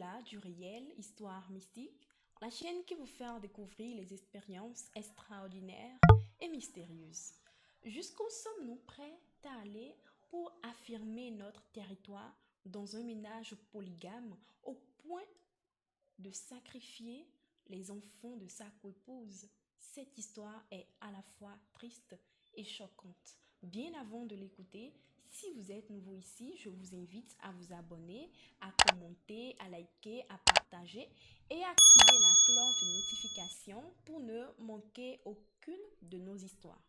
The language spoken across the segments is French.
au-delà du réel, histoire mystique, la chaîne qui vous fait découvrir les expériences extraordinaires et mystérieuses. Jusqu'où sommes-nous prêts à aller pour affirmer notre territoire dans un ménage polygame au point de sacrifier les enfants de sa coépouse? Cette histoire est à la fois triste et choquante. Bien avant de l'écouter, si vous êtes nouveau ici, je vous invite à vous abonner, à commenter, à liker, à partager et à activer la cloche de notification pour ne manquer aucune de nos histoires.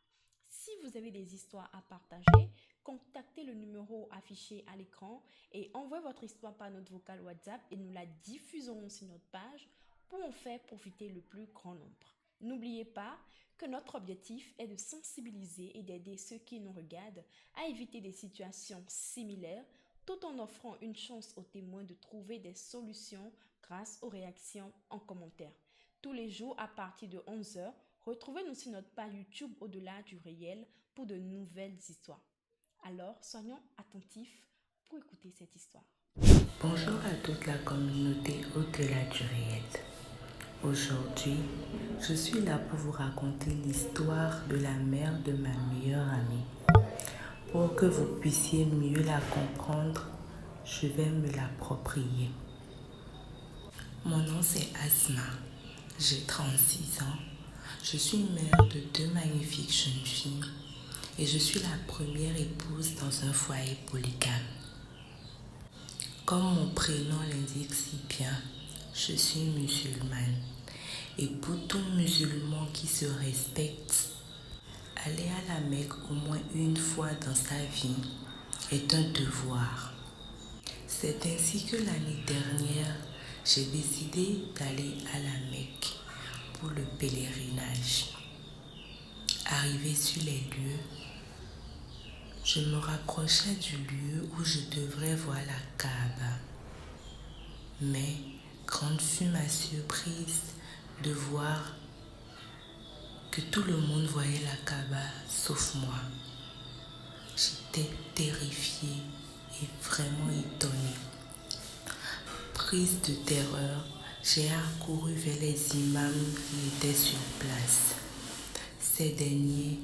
Si vous avez des histoires à partager, contactez le numéro affiché à l'écran et envoyez votre histoire par notre vocal WhatsApp et nous la diffuserons sur notre page pour en faire profiter le plus grand nombre. N'oubliez pas que notre objectif est de sensibiliser et d'aider ceux qui nous regardent à éviter des situations similaires tout en offrant une chance aux témoins de trouver des solutions grâce aux réactions en commentaire. Tous les jours à partir de 11 heures, retrouvez-nous sur notre page YouTube Au-delà du réel pour de nouvelles histoires. Alors, soyons attentifs pour écouter cette histoire. Bonjour à toute la communauté au-delà du réel. Aujourd'hui, je suis là pour vous raconter l'histoire de la mère de ma meilleure amie. Pour que vous puissiez mieux la comprendre, je vais me l'approprier. Mon nom c'est Asma, j'ai 36 ans. Je suis mère de deux magnifiques jeunes filles et je suis la première épouse dans un foyer polygame. Comme mon prénom l'indique si bien, je suis musulmane. Et pour tout musulman qui se respecte, aller à la Mecque au moins une fois dans sa vie est un devoir. C'est ainsi que l'année dernière, j'ai décidé d'aller à la Mecque pour le pèlerinage. Arrivé sur les lieux, je me rapprochais du lieu où je devrais voir la Kaaba. Mais grande fut ma surprise de voir que tout le monde voyait la Kaaba sauf moi. J'étais terrifiée et vraiment étonnée. Prise de terreur, j'ai accouru vers les imams qui étaient sur place. Ces derniers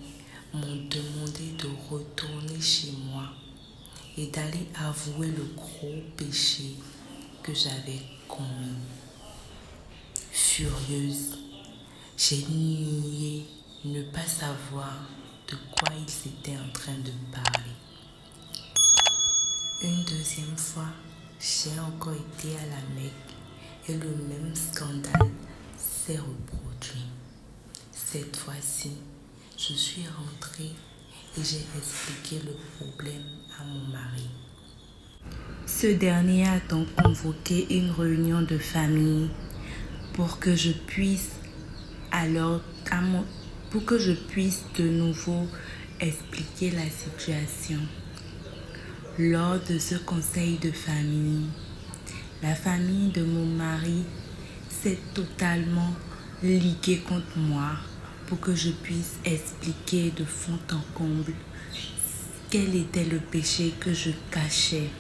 m'ont demandé de retourner chez moi et d'aller avouer le gros péché que j'avais commis. Furieuse, j'ai nié ne pas savoir de quoi ils étaient en train de parler. Une deuxième fois, j'ai encore été à la Mecque et le même scandale s'est reproduit. Cette fois-ci, je suis rentrée et j'ai expliqué le problème à mon mari. Ce dernier a donc convoqué une réunion de famille pour que je puisse de nouveau expliquer la situation. Lors de ce conseil de famille, la famille de mon mari s'est totalement liguée contre moi pour que je puisse expliquer de fond en comble quel était le péché que je cachais.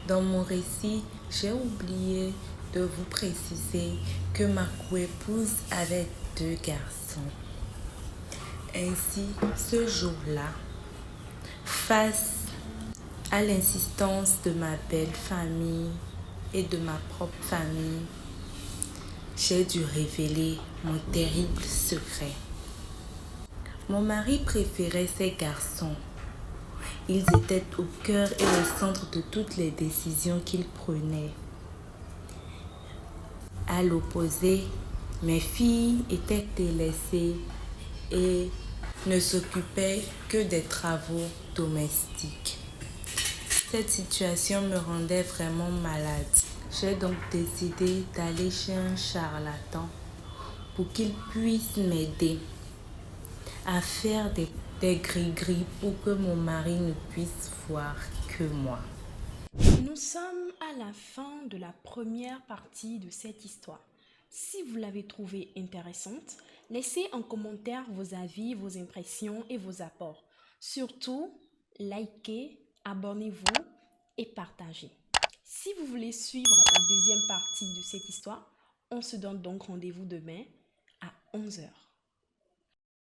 Dans mon récit, j'ai oublié de vous préciser que ma coépouse avait deux garçons. Ainsi, ce jour-là, face à l'insistance de ma belle famille et de ma propre famille, j'ai dû révéler mon terrible secret. Mon mari préférait ces garçons. Ils étaient au cœur et au centre de toutes les décisions qu'il prenait. À l'opposé, mes filles étaient délaissées et ne s'occupaient que des travaux domestiques. Cette situation me rendait vraiment malade. J'ai donc décidé d'aller chez un charlatan pour qu'il puisse m'aider à faire des gris-gris pour que mon mari ne puisse voir que moi. Nous sommes à la fin de la première partie de cette histoire. Si vous l'avez trouvée intéressante, laissez en commentaire vos avis, vos impressions et vos apports. Surtout, likez, abonnez-vous et partagez. Si vous voulez suivre la deuxième partie de cette histoire, on se donne donc rendez-vous demain à 11 heures.